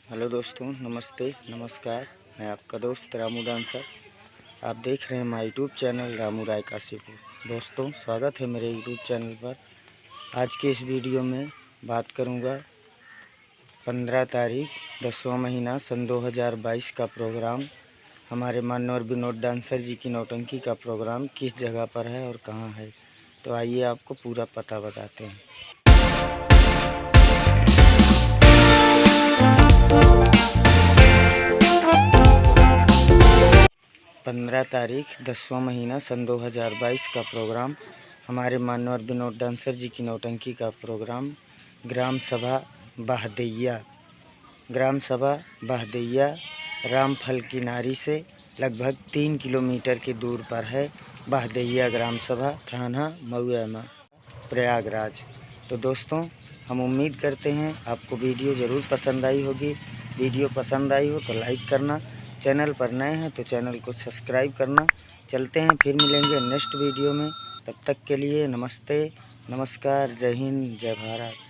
Hello दोस्तों, नमस्ते नमस्कार। मैं आपका दोस्त रामू डांसर। आप देख रहे हैं हमारा यूट्यूब चैनल रामू राय काशीपुर। दोस्तों, स्वागत है मेरे यूट्यूब चैनल पर। आज के इस वीडियो में बात करूंगा 15 तारीख 10वां महीना सन 2022 का प्रोग्राम, हमारे मान्यवर विनोद डांसर जी की नौटंकी का प्रोग्राम किस जगह पर है और कहाँ है। तो आइए आपको पूरा पता बताते हैं। 15 तारीख 10वां महीना सन 2022 का प्रोग्राम, हमारे मान्यवर विनोद डांसर जी की नौटंकी का प्रोग्राम ग्राम सभा बाहदैया रामफल की नारी से लगभग 3 किलोमीटर की दूर पर है। बाहदैया ग्राम सभा, थाना मऊआ, प्रयागराज। तो दोस्तों, हम उम्मीद करते हैं आपको वीडियो ज़रूर पसंद आई होगी। वीडियो पसंद आई हो तो लाइक करना, चैनल पर नए हैं तो चैनल को सब्सक्राइब करना। चलते हैं, फिर मिलेंगे नेक्स्ट वीडियो में। तब तक के लिए नमस्ते नमस्कार, जय हिंद, जय भारत।